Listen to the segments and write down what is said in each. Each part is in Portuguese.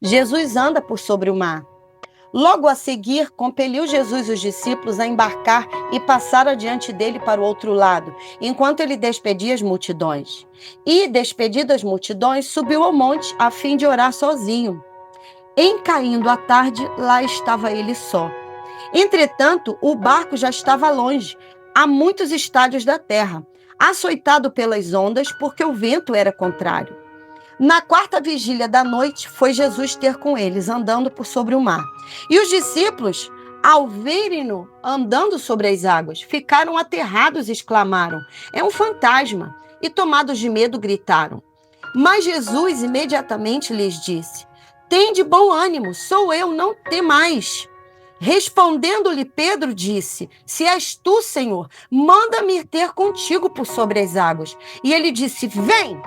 Jesus anda por sobre o mar. Logo a seguir, compeliu Jesus os discípulos a embarcar e passar adiante dele para o outro lado, enquanto ele despedia as multidões. E, despedidas as multidões, subiu ao monte a fim de orar sozinho. Em caindo a tarde, lá estava ele só. Entretanto, o barco já estava longe, a muitos estádios da terra, açoitado pelas ondas, porque o vento era contrário. Na quarta vigília da noite, foi Jesus ter com eles, andando por sobre o mar. E os discípulos, ao verem-no andando sobre as águas, ficaram aterrados e exclamaram: é um fantasma! E tomados de medo, gritaram. Mas Jesus imediatamente lhes disse: tende bom ânimo, sou eu, não temais. Respondendo-lhe Pedro, disse: se és tu, Senhor, manda-me ir ter contigo por sobre as águas. E ele disse: vem!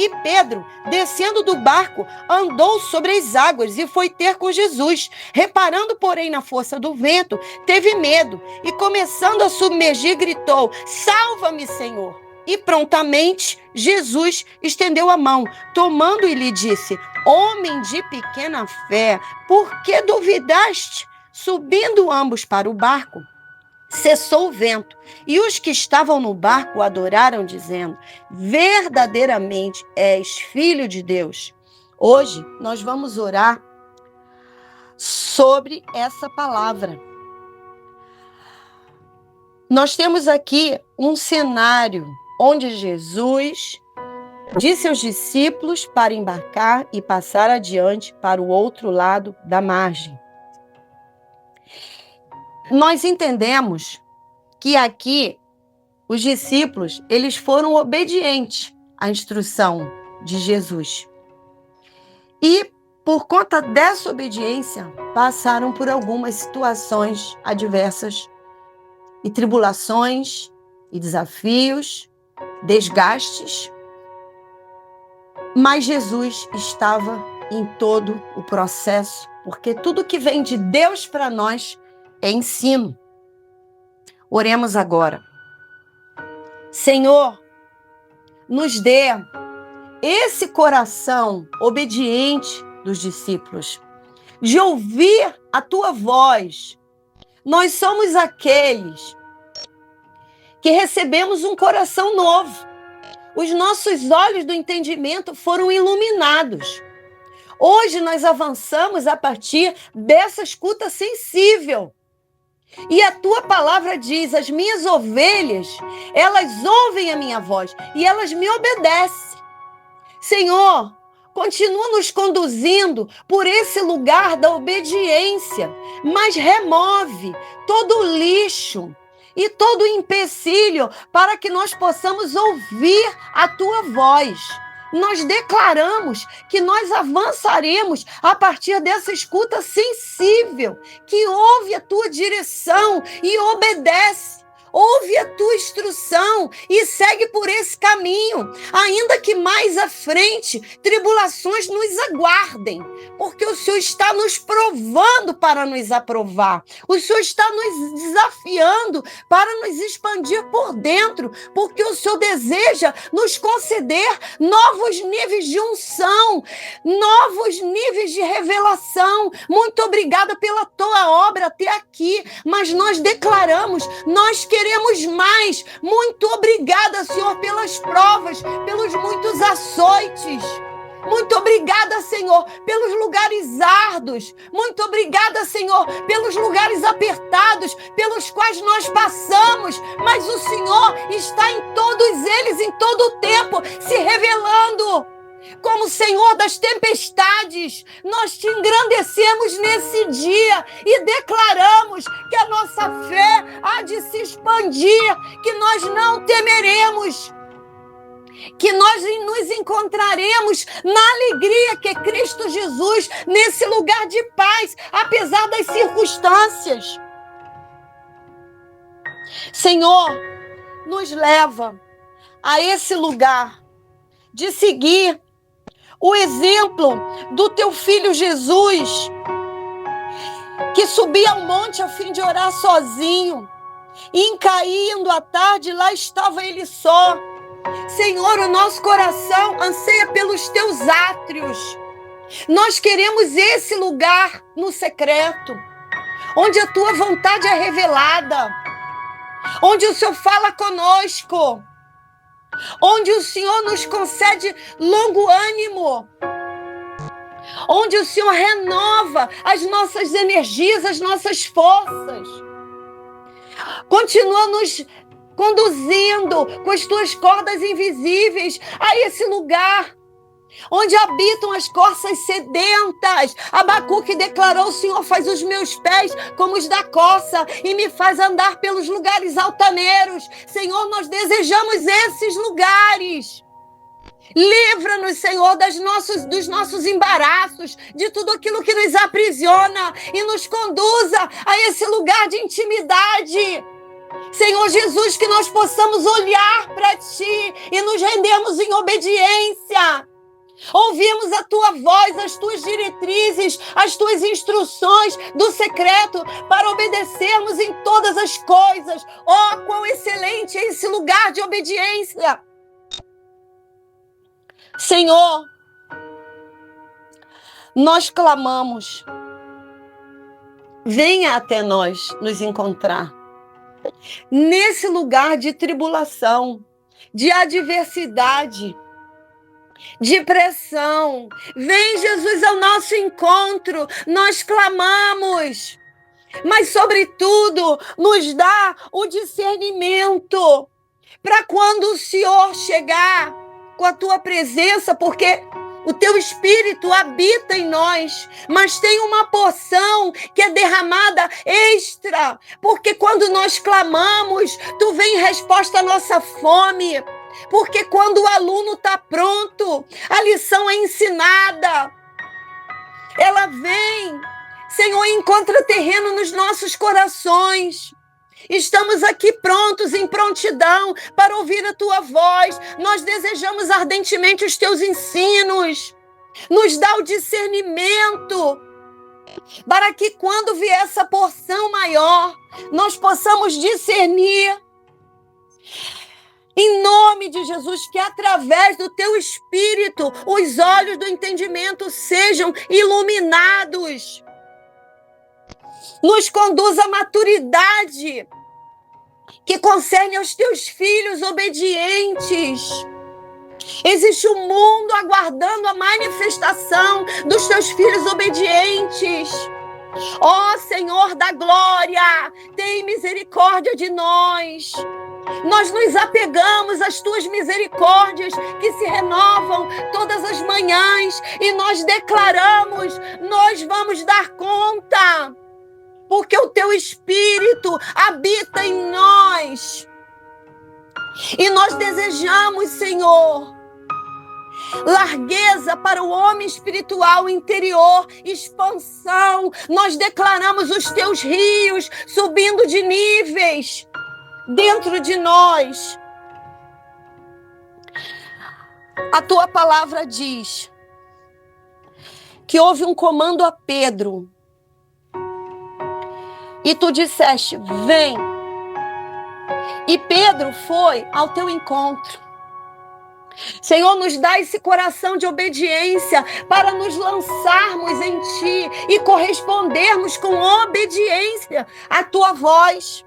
E Pedro, descendo do barco, andou sobre as águas e foi ter com Jesus. Reparando, porém, na força do vento, teve medo e, começando a submergir, gritou: salva-me, Senhor! E prontamente Jesus estendeu a mão, tomando e lhe disse: homem de pequena fé, por que duvidaste? Subindo ambos para o barco, cessou o vento, e os que estavam no barco o adoraram, dizendo: verdadeiramente és filho de Deus. Hoje nós vamos orar sobre essa palavra. Nós temos aqui um cenário onde Jesus disse aos discípulos para embarcar e passar adiante para o outro lado da margem. Nós entendemos que aqui os discípulos, eles foram obedientes à instrução de Jesus. E, por conta dessa obediência, passaram por algumas situações adversas e tribulações e desafios, desgastes. Mas Jesus estava em todo o processo, porque tudo que vem de Deus para nós é ensino. Oremos agora. Senhor, nos dê esse coração obediente dos discípulos, de ouvir a tua voz. Nós somos aqueles que recebemos um coração novo. Os nossos olhos do entendimento foram iluminados. Hoje nós avançamos a partir dessa escuta sensível. E a tua palavra diz: as minhas ovelhas, elas ouvem a minha voz e elas me obedecem. Senhor, continua nos conduzindo por esse lugar da obediência, mas remove todo o lixo e todo o empecilho para que nós possamos ouvir a tua voz. Nós declaramos que nós avançaremos a partir dessa escuta sensível, que ouve a tua direção e obedece. Ouve a tua instrução e segue por esse caminho, ainda que mais à frente tribulações nos aguardem, porque o Senhor está nos provando para nos aprovar. O Senhor está nos desafiando para nos expandir por dentro, porque o Senhor deseja nos conceder novos níveis de unção, novos níveis de revelação. Muito obrigada pela tua obra até aqui, mas nós declaramos, nós queremos mais. Muito obrigada, Senhor, pelas provas, pelos muitos açoites. Muito obrigada, Senhor, pelos lugares árduos. Muito obrigada, Senhor, pelos lugares apertados, pelos quais nós passamos. Mas o Senhor está em todos eles, em todo o tempo, se revelando como Senhor das tempestades. Nós te engrandecemos nesse dia e declaramos que a nossa fé há de se expandir, que nós não temeremos, que nós nos encontraremos na alegria que é Cristo Jesus, nesse lugar de paz, apesar das circunstâncias. Senhor, nos leva a esse lugar de seguir o exemplo do teu filho Jesus, que subia ao monte a fim de orar sozinho, e em caindo a tarde, lá estava ele só. Senhor, o nosso coração anseia pelos teus átrios. Nós queremos esse lugar no secreto, onde a tua vontade é revelada, onde o Senhor fala conosco, onde o Senhor nos concede longo ânimo, onde o Senhor renova as nossas energias, as nossas forças. Continua nos conduzindo com as tuas cordas invisíveis a esse lugar onde habitam as corças sedentas. Abacuque declarou: o Senhor faz os meus pés como os da corça e me faz andar pelos lugares altaneiros. Senhor, nós desejamos esses lugares. Livra-nos, Senhor, dos nossos embaraços, de tudo aquilo que nos aprisiona, e nos conduza a esse lugar de intimidade. Senhor Jesus, que nós possamos olhar para Ti e nos rendermos em obediência. Ouvimos a Tua voz, as Tuas diretrizes, as Tuas instruções do secreto para obedecermos em todas as coisas. Oh, quão excelente é esse lugar de obediência! Senhor, nós clamamos, venha até nós nos encontrar. Nesse lugar de tribulação, de adversidade, de pressão, vem Jesus ao nosso encontro, nós clamamos, mas sobretudo nos dá o discernimento para quando o Senhor chegar com a tua presença, porque o teu Espírito habita em nós, mas tem uma porção que é derramada extra, porque quando nós clamamos, tu vem em resposta à nossa fome, porque quando o aluno está pronto, a lição é ensinada, ela vem, Senhor, encontra terreno nos nossos corações. Estamos aqui prontos, em prontidão, para ouvir a Tua voz. Nós desejamos ardentemente os Teus ensinos. Nos dá o discernimento, para que quando vier essa porção maior, nós possamos discernir. Em nome de Jesus, que através do Teu Espírito, os olhos do entendimento sejam iluminados. Nos conduz à maturidade que concerne aos Teus filhos obedientes. Existe um mundo aguardando a manifestação dos Teus filhos obedientes. Ó Senhor da glória, tem misericórdia de nós. Nós nos apegamos às Tuas misericórdias que se renovam todas as manhãs e nós declaramos, nós vamos dar conta, porque o Teu Espírito habita em nós. E nós desejamos, Senhor, largueza para o homem espiritual interior, expansão. Nós declaramos os Teus rios subindo de níveis dentro de nós. A Tua palavra diz que houve um comando a Pedro, e Tu disseste, vem. E Pedro foi ao Teu encontro. Senhor, nos dá esse coração de obediência para nos lançarmos em Ti e correspondermos com obediência à Tua voz.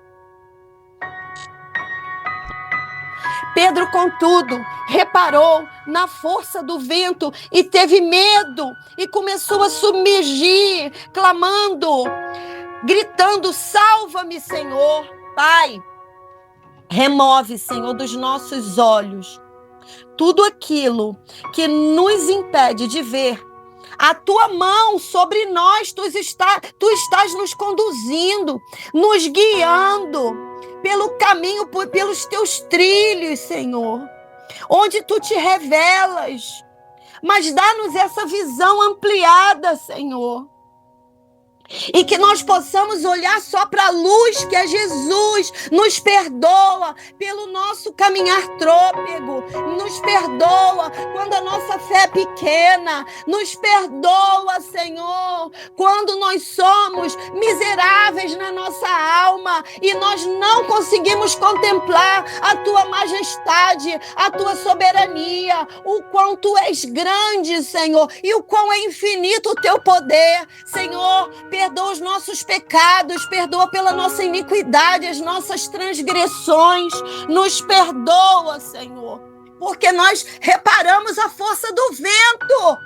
Pedro, contudo, reparou na força do vento e teve medo e começou a submergir, clamando, gritando, salva-me, Senhor. Pai, remove, Senhor, dos nossos olhos tudo aquilo que nos impede de ver a Tua mão sobre nós. Tu estás nos conduzindo, nos guiando pelo caminho, pelos Teus trilhos, Senhor, onde Tu te revelas. Mas dá-nos essa visão ampliada, Senhor, e que nós possamos olhar só para a luz que é Jesus. Nos perdoa pelo nosso caminhar trôpego, nos perdoa quando a nossa fé é pequena, nos perdoa, Senhor, quando nós nós somos miseráveis na nossa alma e nós não conseguimos contemplar a tua majestade, a tua soberania, o quão tu és grande, Senhor, e o quão é infinito o teu poder. Senhor, perdoa os nossos pecados, perdoa pela nossa iniquidade, as nossas transgressões, nos perdoa, Senhor, porque nós reparamos a força do vento,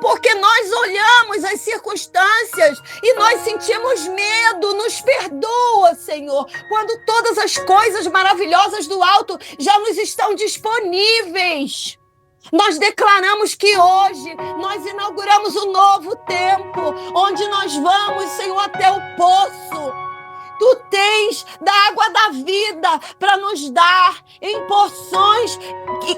porque nós olhamos as circunstâncias e nós sentimos medo. Nos perdoa, Senhor, quando todas as coisas maravilhosas do alto já nos estão disponíveis. Nós declaramos que hoje nós inauguramos um novo tempo, onde nós vamos, Senhor, até o poço. Tu tens da água da vida para nos dar em porções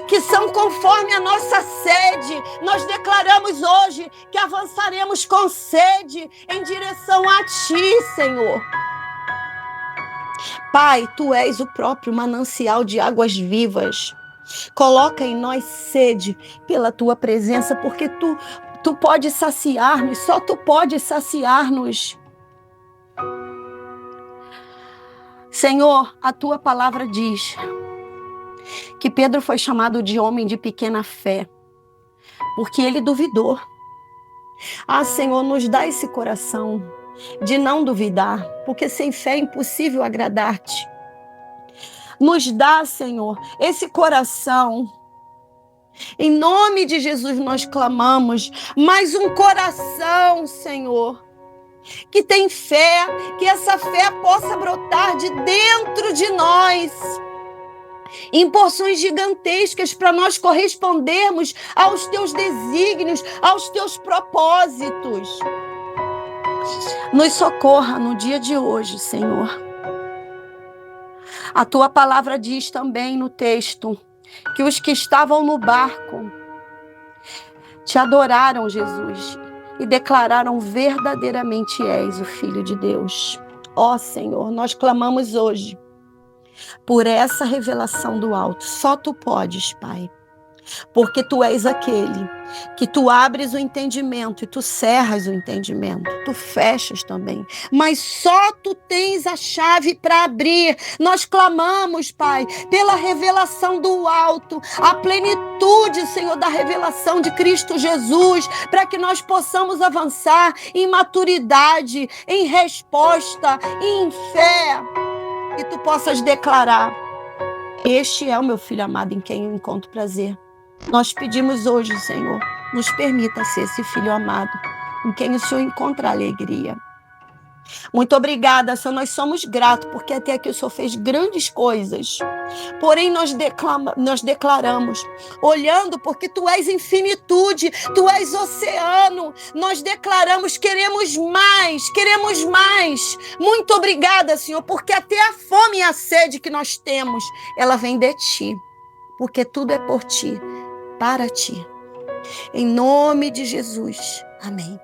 que são conforme a nossa sede. Nós declaramos hoje que avançaremos com sede em direção a Ti, Senhor. Pai, Tu és o próprio manancial de águas vivas. Coloca em nós sede pela Tua presença, porque Tu podes saciar-nos, só Tu podes saciar-nos. Senhor, a Tua palavra diz que Pedro foi chamado de homem de pequena fé, porque ele duvidou. Ah, Senhor, nos dá esse coração de não duvidar, porque sem fé é impossível agradar-te. Nos dá, Senhor, esse coração. Em nome de Jesus nós clamamos, mais um coração, Senhor, que tem fé, que essa fé possa brotar de dentro de nós, em porções gigantescas, para nós correspondermos aos Teus desígnios, aos Teus propósitos. Nos socorra no dia de hoje, Senhor. A Tua palavra diz também no texto que os que estavam no barco Te adoraram, Jesus, e declararam: verdadeiramente és o Filho de Deus. Ó Senhor, nós clamamos hoje por essa revelação do alto. Só Tu podes, Pai, porque Tu és aquele que Tu abres o entendimento e Tu cerras o entendimento, Tu fechas também, mas só Tu tens a chave para abrir. Nós clamamos, Pai, pela revelação do alto, a plenitude, Senhor, da revelação de Cristo Jesus, para que nós possamos avançar em maturidade, em resposta, em fé, e Tu possas declarar: este é o meu filho amado em quem eu encontro prazer. Nós pedimos hoje, Senhor, nos permita ser esse filho amado em quem o Senhor encontra alegria. Muito obrigada, Senhor, nós somos gratos, porque até aqui o Senhor fez grandes coisas. Porém, nós declaramos, olhando, porque Tu és infinitude, Tu és oceano, nós declaramos: queremos mais, queremos mais. Muito obrigada, Senhor, porque até a fome e a sede que nós temos, ela vem de Ti, porque tudo é por Ti, para Ti. Em nome de Jesus. Amém.